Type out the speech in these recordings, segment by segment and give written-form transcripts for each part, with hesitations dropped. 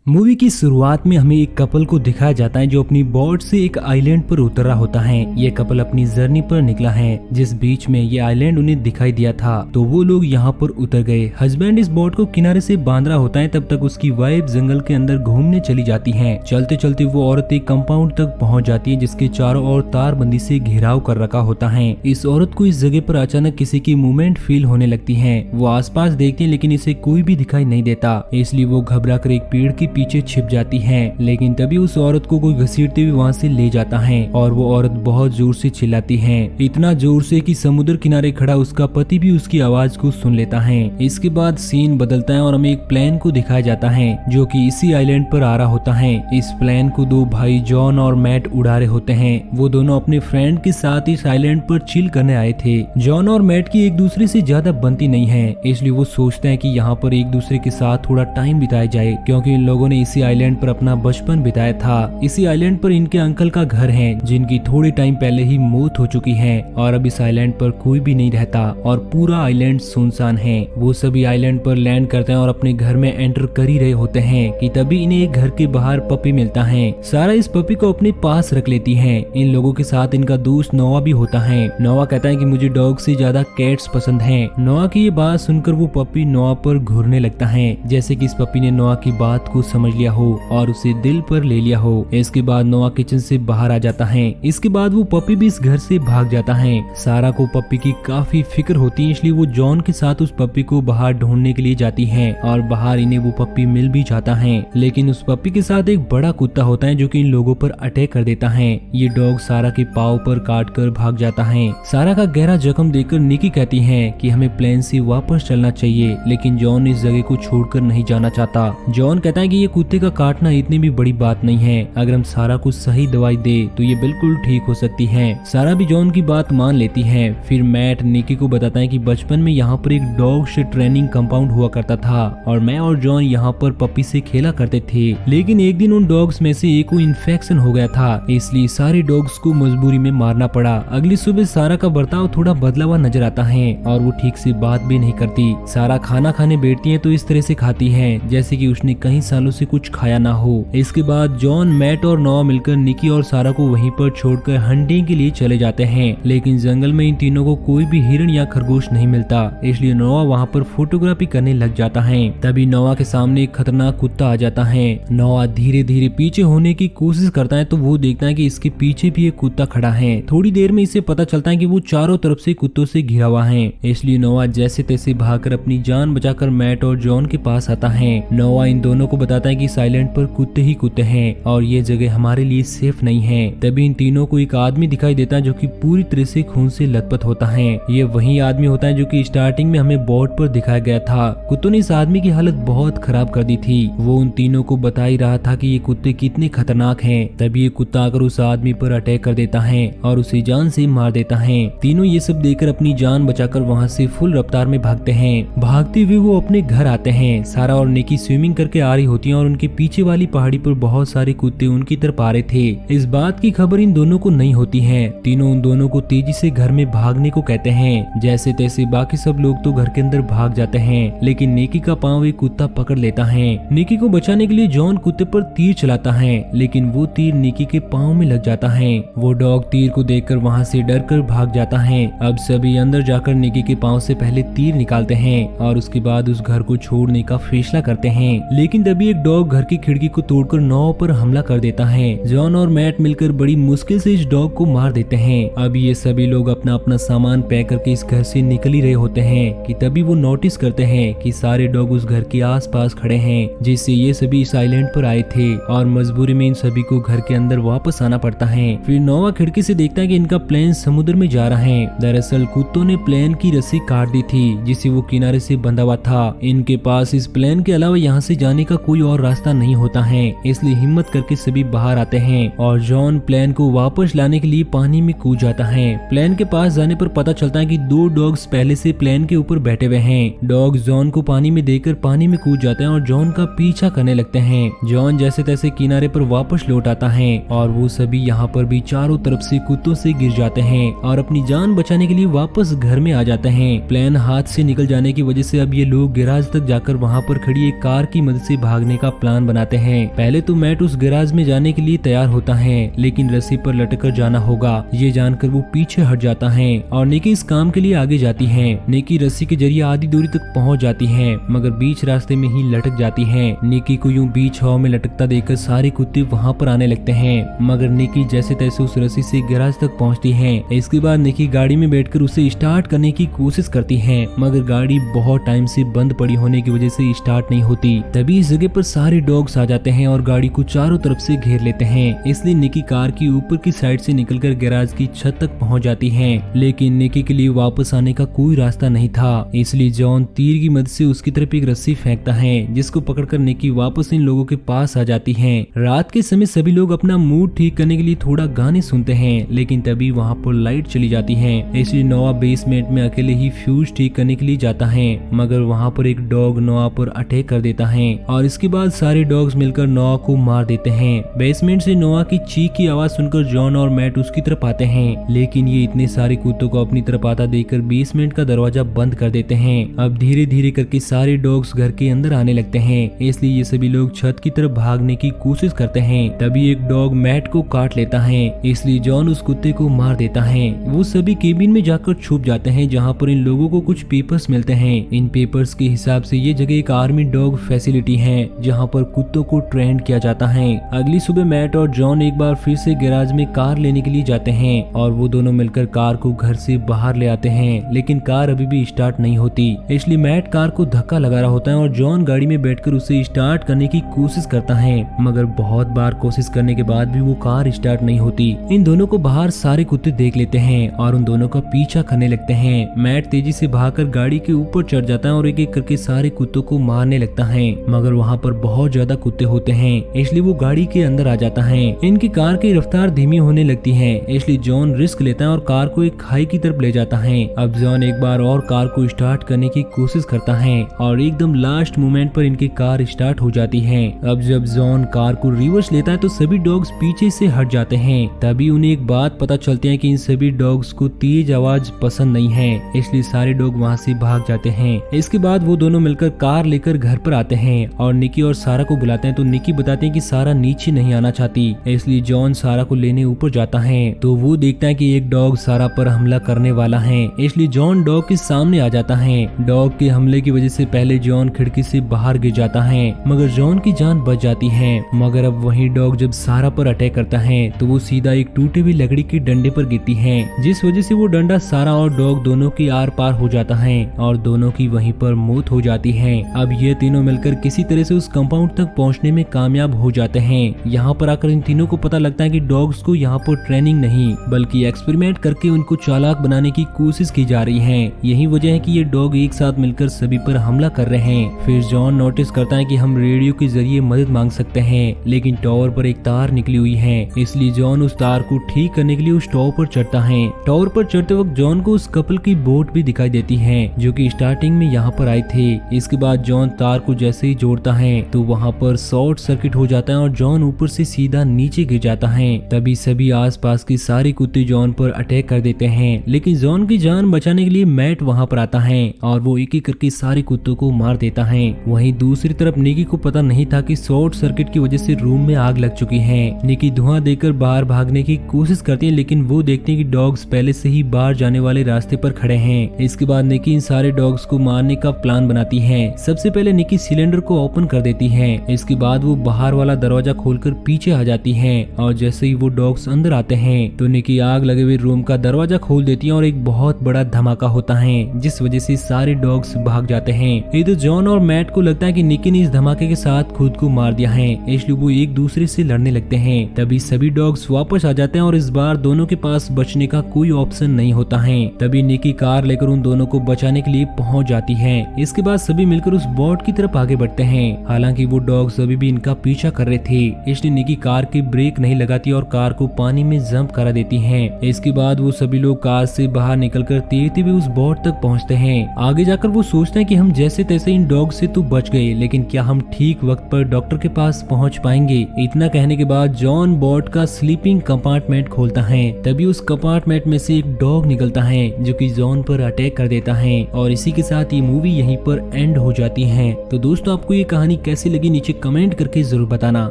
Movie की शुरुआत में हमें एक कपल को दिखाया जाता है जो अपनी बोट से एक आइलैंड पर उतर रहा होता है। ये कपल अपनी जर्नी पर निकला है, जिस बीच में ये आइलैंड उन्हें दिखाई दिया था, तो वो लोग यहाँ पर उतर गए। हस्बैंड इस बोट को किनारे से बांध रहा होता है, तब तक उसकी वाइफ जंगल के अंदर घूमने चली जाती है। चलते चलते वो औरत एक कंपाउंड तक पहुँच जाती है, जिसके चारों ओर तारबंदी से घेराव कर रखा होता है। इस औरत को इस जगह पर अचानक किसी की मूवमेंट फील होने लगती है। वो आसपास देखती है, लेकिन इसे कोई भी दिखाई नहीं देता, इसलिए वो घबरा कर एक पेड़ के पीछे छिप जाती है। लेकिन तभी उस औरत को कोई घसीटते हुए वहाँ से ले जाता है और वो औरत बहुत जोर से चिल्लाती है, इतना जोर से कि समुद्र किनारे खड़ा उसका पति भी उसकी आवाज को सुन लेता है। इसके बाद सीन बदलता है और हमें एक प्लेन को दिखाया जाता है जो कि इसी आइलैंड पर आ रहा होता है। इस प्लेन को दो भाई जॉन और मैट उड़ा रहे होते हैं। वो दोनों अपने फ्रेंड के साथ इस आइलैंड पर चिल करने आए थे। जॉन और मैट की एक दूसरे से ज्यादा बनती नहीं है, इसलिए वो सोचते हैं कि यहाँ पर एक दूसरे के साथ थोड़ा टाइम बिताया जाए, क्योंकि इन लोगों ने इसी आइलैंड पर अपना बचपन बिताया था। इसी आइलैंड पर इनके अंकल का घर है, जिनकी थोड़े टाइम पहले ही मौत हो चुकी है और अब इस आइलैंड पर कोई भी नहीं रहता और पूरा आइलैंड सुनसान है। वो सभी आइलैंड पर लैंड करते हैं और अपने घर में एंटर कर ही रहे होते हैं कि तभी इन्हें एक घर के बाहर पपी मिलता है। सारा इस पपी को अपने पास रख लेती है। इन लोगों के साथ इनका दोस्त नोआ भी होता है। नोआ कहता है कि मुझे डॉग से ज्यादा कैट्स पसंद हैं। नोआ की ये बात सुनकर वो पपी नोआ पर घूरने लगता है, जैसे कि इस पपी ने नोआ की बात को समझ लिया हो और उसे दिल पर ले लिया हो। इसके बाद नोआ किचन से बाहर आ जाता है। इसके बाद वो पपी भी इस घर से भाग जाता है। सारा को पपी की काफी फिक्र होती है, इसलिए वो जॉन के साथ उस पपी को बाहर ढूंढने के लिए जाती है और बाहर इन्हें वो पपी मिल भी जाता है। लेकिन उस पपी के साथ एक बड़ा कुत्ता होता है जो कि इन लोगों पर अटैक कर देता है। ये डॉग सारा के पाँव पर काट कर भाग जाता है। सारा का गहरा जख्म देखकर निकी कहती है कि हमें प्लेन से वापस चलना चाहिए, लेकिन जॉन इस जगह को छोड़कर नहीं जाना चाहता। जॉन कहता है कि ये कुत्ते का काटना इतनी भी बड़ी बात नहीं है, अगर हम सारा को सही दवाई दे तो ये बिल्कुल ठीक हो सकती है। सारा भी जॉन की बात मान लेती है। फिर मैट निकी को बताता है कि बचपन में यहाँ पर एक डॉग से ट्रेनिंग कंपाउंड हुआ करता था और मैं और जॉन यहाँ पर पपी से खेला करते थे, लेकिन एक दिन उन डॉग्स में से एक को इन्फेक्शन हो गया था, इसलिए सारे डॉग्स को मजबूरी में मारना पड़ा। अगली सुबह सारा का बर्ताव थोड़ा बदला हुआ नजर आता है और वो ठीक से बात भी नहीं करती। सारा खाना खाने बैठती है तो इस तरह से खाती है जैसे कि उसने कई सालों से कुछ खाया ना हो। इसके बाद जॉन, मैट और नोआ मिलकर निकी और सारा को वहीं पर छोड़कर हंटिंग के लिए चले जाते हैं, लेकिन जंगल में इन तीनों को कोई भी हिरण या खरगोश नहीं मिलता, इसलिए नोआ वहाँ पर फोटोग्राफी करने लग जाता है। तभी नोआ के सामने एक खतरनाक कुत्ता आ जाता है। नोआ धीरे धीरे पीछे होने की कोशिश करता है तो वो देखता है कि इसके पीछे भी एक कुत्ता खड़ा है। थोड़ी देर में इसे पता चलता है कि वो चारों तरफ से कुत्तों से घिरा हुआ है, इसलिए नोआ जैसे तैसे भागकर अपनी जान बचाकर मैट और जॉन के पास आता है। नोआ इन दोनों को बताता है कि इस आइलैंड पर कुत्ते ही कुत्ते हैं और ये जगह हमारे लिए सेफ नहीं है। तभी इन तीनों को एक आदमी दिखाई देता है जो कि पूरी तरह से खून से लथपथ होता है। ये वही आदमी होता है जो कि स्टार्टिंग में हमें बोट पर दिखाया गया था। कुत्तों ने इस आदमी की हालत बहुत खराब कर दी थी। वो उन तीनों को बता ही रहा था कि ये कुत्ते कितने खतरनाक हैं। तभी ये कुत्ता आकर उस आदमी पर अटैक कर देता है और उसे जान से मार देता है। तीनों ये सब देखकर अपनी जान बचाकर वहाँ से फुल रफ्तार में भागते हैं। भागते हुए वो अपने घर आते हैं। सारा और निकी स्विमिंग करके आ रही होती है और उनके पीछे वाली पहाड़ी पर बहुत सारे कुत्ते उनकी तरफ आ रहे थे। इस बात की खबर इन दोनों को नहीं होती है। तीनों उन दोनों को तेजी से घर में भागने को कहते हैं। जैसे तैसे बाकी सब लोग तो घर के अंदर भाग जाते हैं, लेकिन निकी का पांव एक कुत्ता पकड़ लेता है। निकी को बचाने के लिए जॉन कुत्ते पर तीर चलाता है, लेकिन वो तीर निकी के पांव में लग जाता है। वो डॉग तीर को देखकर वहाँ से डर कर भाग जाता है। अब सभी अंदर जाकर निकी के पांव से पहले तीर निकालते हैं और उसके बाद उस घर को छोड़ने का फैसला करते हैं। लेकिन तभी एक डॉग घर की खिड़की को तोड़कर नोआ पर हमला कर देता है। जॉन और मैट मिलकर बड़ी मुश्किल से इस डॉग को मार देते हैं। अब ये सभी लोग अपना अपना सामान पैक करके इस घर से निकल ही रहे होते हैं कि तभी वो नोटिस करते हैं कि सारे डॉग उस घर के आसपास खड़े हैं, जिससे ये सभी इस आइलैंड पर आए थे और मजबूरी में इन सभी को घर के अंदर वापस आना पड़ता है। फिर नोआ खिड़की से देखता है कि इनका प्लेन समुद्र में जा रहा है। दरअसल कुत्तों ने प्लेन की रस्सी काट दी थी, जिसे वो किनारे से बंधा हुआ था। इनके पास इस प्लेन के अलावा यहाँ से जाने का कोई और रास्ता नहीं होता है, इसलिए हिम्मत करके सभी बाहर आते हैं और जॉन प्लेन को वापस लाने के लिए पानी में कूद जाता है। प्लेन के पास जाने पर पता चलता है कि दो डॉग्स पहले से प्लेन के ऊपर बैठे हुए हैं। डॉग जॉन को पानी में देखकर पानी में कूद जाते हैं और जॉन का पीछा करने लगते हैं। जॉन जैसे तैसे किनारे पर वापस लौट आता है और वो सभी यहाँ पर भी चारों तरफ से कुत्तों से गिर जाते हैं और अपनी जान बचाने के लिए वापस घर में आ जाते हैं। प्लेन हाथ से निकल जाने की वजह से अब ये लोग गैराज तक जाकर वहाँ पर खड़ी एक कार की मदद से भागने भागने का प्लान बनाते हैं। पहले तो मैट उस गैराज में जाने के लिए तैयार होता है, लेकिन रस्सी पर लटक कर जाना होगा ये जानकर वो पीछे हट जाता है और निकी इस काम के लिए आगे जाती है। निकी रस्सी के जरिए आधी दूरी तक पहुंच जाती है, मगर बीच रास्ते में ही लटक जाती है। निकी को यूं बीच हवा में लटकता देखकर सारे कुत्ते वहां पर आने लगते हैं, मगर निकी जैसे तैसे उस रस्सी से गैराज तक पहुंचती है। इसके बाद निकी गाड़ी में बैठकर उसे स्टार्ट करने की कोशिश करती है, मगर गाड़ी बहुत टाइम से बंद पड़ी होने की वजह से स्टार्ट नहीं होती। तभी इस जगह पर सारे डॉग्स आ जाते हैं और गाड़ी को चारों तरफ से घेर लेते हैं। इसलिए निकी कार की ऊपर की साइड से निकलकर गैराज की छत तक पहुंच जाती है, लेकिन निकी के लिए वापस आने का कोई रास्ता नहीं था। इसलिए जॉन तीर की मदद से उसकी तरफ एक रस्सी फेंकता है, जिसको पकड़कर निकी वापस इन लोगों के पास आ जाती है। रात के समय सभी लोग अपना मूड ठीक करने के लिए थोड़ा गाने सुनते हैं, लेकिन तभी वहाँ पर लाइट चली जाती है। इसलिए नोआ बेसमेंट में अकेले ही फ्यूज ठीक करने के लिए जाता है, मगर वहाँ पर एक डॉग नोआ पर अटैक कर देता है और इसके बाद सारे डॉग्स मिलकर नोआ को मार देते हैं। बेसमेंट से नोआ की चीख की आवाज सुनकर जॉन और मैट उसकी तरफ आते हैं, लेकिन ये इतने सारे कुत्तों को अपनी तरफ आता देखकर बेसमेंट का दरवाजा बंद कर देते हैं। अब धीरे धीरे करके सारे डॉग्स घर के अंदर आने लगते हैं, इसलिए ये सभी लोग छत की तरफ भागने की कोशिश करते हैं। तभी एक डॉग मैट को काट लेता है, इसलिए जॉन उस कुत्ते को मार देता है। वो सभी केबिन में जाकर छुप जाते हैं, जहाँ पर इन लोगों को कुछ पेपर्स मिलते हैं। इन पेपर्स के हिसाब से ये जगह एक आर्मी डॉग फैसिलिटी है, जहाँ पर कुत्तों को ट्रेन किया जाता है। अगली सुबह मैट और जॉन एक बार फिर से गैराज में कार लेने के लिए जाते हैं और वो दोनों मिलकर कार को घर से बाहर ले आते हैं, लेकिन कार अभी भी स्टार्ट नहीं होती। इसलिए मैट कार को धक्का लगा रहा होता है और जॉन गाड़ी में बैठकर उसे स्टार्ट करने की कोशिश करता है, मगर बहुत बार कोशिश करने के बाद भी वो कार स्टार्ट नहीं होती। इन दोनों को बाहर सारे कुत्ते देख लेते हैं और उन दोनों का पीछा करने लगते हैं। मैट तेजी से भागकर गाड़ी के ऊपर चढ़ जाता है और एक एक करके सारे कुत्तों को मारने लगता है, मगर वहाँ पर बहुत ज्यादा कुत्ते होते हैं, इसलिए वो गाड़ी के अंदर आ जाता है। इनकी कार की रफ्तार धीमी होने लगती है, इसलिए जॉन रिस्क लेता है और कार को एक खाई की तरफ ले जाता है। अब जॉन एक बार और कार को स्टार्ट करने की कोशिश करता है और एकदम लास्ट मोमेंट पर इनकी कार स्टार्ट हो जाती है। अब जब जॉन कार को रिवर्स लेता है तो सभी डॉग्स पीछे से हट जाते हैं। तभी उन्हें एक बात पता चलती है कि इन सभी डॉग्स को तेज आवाज पसंद नहीं है, इसलिए सारे डॉग वहाँ से भाग जाते हैं। इसके बाद वो दोनों मिलकर कार लेकर घर पर आते हैं और निकी और सारा को बुलाते हैं, तो निकी बताते हैं कि सारा नीचे नहीं आना चाहती, इसलिए जॉन सारा को लेने ऊपर जाता है। तो वो देखता है कि एक डॉग सारा पर हमला करने वाला है, इसलिए जॉन डॉग के सामने आ जाता है। डॉग के हमले की वजह से पहले जॉन खिड़की से बाहर गिर जाता है, मगर जॉन की जान बच जाती है। मगर अब वही डॉग जब सारा पर अटैक करता है तो वो सीधा एक टूटे हुए लकड़ी के डंडे पर गिरती है, जिस वजह से वो डंडा सारा और डॉग दोनों की आर पार हो जाता है और दोनों की वहीं पर मौत हो जाती है। अब ये तीनों मिलकर किसी तरह से उस कंपाउंड तक पहुंचने में कामयाब हो जाते हैं। यहाँ पर आकर इन तीनों को पता लगता है कि डॉग्स को यहाँ पर ट्रेनिंग नहीं बल्कि एक्सपेरिमेंट करके उनको चालाक बनाने की कोशिश की जा रही है। यही वजह है कि ये डॉग एक साथ मिलकर सभी पर हमला कर रहे हैं। फिर जॉन नोटिस करता है कि हम रेडियो के जरिए मदद मांग सकते हैं, लेकिन टावर पर एक तार निकली हुई है, इसलिए जॉन उस तार को ठीक करने के लिए उस टावर पर चढ़ता है। टावर पर चढ़ते वक्त जॉन को उस कपल की बोट भी दिखाई देती है जो कि स्टार्टिंग में यहाँ पर आए थे। इसके बाद जॉन तार को जैसे ही जोड़ता है तो वहाँ पर शॉर्ट सर्किट हो जाता है और जॉन ऊपर से सीधा नीचे गिर जाता है। तभी सभी आसपास के सारे कुत्ते जॉन पर अटैक कर देते हैं, लेकिन जॉन की जान बचाने के लिए मैट वहाँ पर आता है और वो एक एक करके सारे कुत्तों को मार देता है। वहीं दूसरी तरफ निकी को पता नहीं था कि शॉर्ट सर्किट की वजह से रूम में आग लग चुकी है। निकी धुआं देकर बाहर भागने की कोशिश करती है, लेकिन वो देखते हैं कि डॉग्स पहले से ही बाहर जाने वाले रास्ते पर खड़े हैं। इसके बाद निकी इन सारे डॉग्स को मारने का प्लान बनाती है। सबसे पहले निकी सिलेंडर को ओपन कर देती है, इसके बाद वो बाहर वाला दरवाजा खोलकर पीछे आ जाती है और जैसे ही वो डॉग्स अंदर आते हैं तो निकी आग लगे हुए रूम का दरवाजा खोल देती है और एक बहुत बड़ा धमाका होता है, जिस वजह से सारे डॉग्स भाग जाते हैं। इधर जॉन और मैट को लगता है कि निकी ने इस धमाके के साथ खुद को मार दिया है, इसलिए वो एक दूसरे से लड़ने लगते हैं। तभी सभी डॉग्स वापस आ जाते हैं और इस बार दोनों के पास बचने का कोई ऑप्शन नहीं होता है। तभी निकी कार लेकर उन दोनों को बचाने के लिए पहुंच जाती है। इसके बाद सभी मिलकर उस बोट की तरफ आगे बढ़ते हैं। हालांकि वो डॉग्स अभी भी इनका पीछा कर रहे थे, इसलिए निकी कार की ब्रेक नहीं लगाती और कार को पानी में जंप करा देती है। इसके बाद वो सभी लोग कार से बाहर निकलकर तैरते हुए उस बोट तक पहुंचते हैं। आगे जाकर वो सोचते हैं कि हम जैसे तैसे इन डॉग से तो बच गए, लेकिन क्या हम ठीक वक्त पर डॉक्टर के पास पहुंच पाएंगे? इतना कहने के बाद जॉन बोट का स्लीपिंग कंपार्टमेंट खोलता है। तभी उस कंपार्टमेंट में से एक डॉग निकलता है जो कि जॉन पर अटैक कर देता है और इसी के साथ ये मूवी यहीं पर एंड हो जाती है। तो दोस्तों, आपको ये कहानी कैसी लगी नीचे कमेंट करके जरूर बताना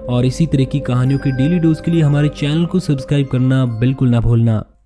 और इसी तरह की कहानियों की डेली डोज के लिए हमारे चैनल को सब्सक्राइब करना बिल्कुल ना भूलना।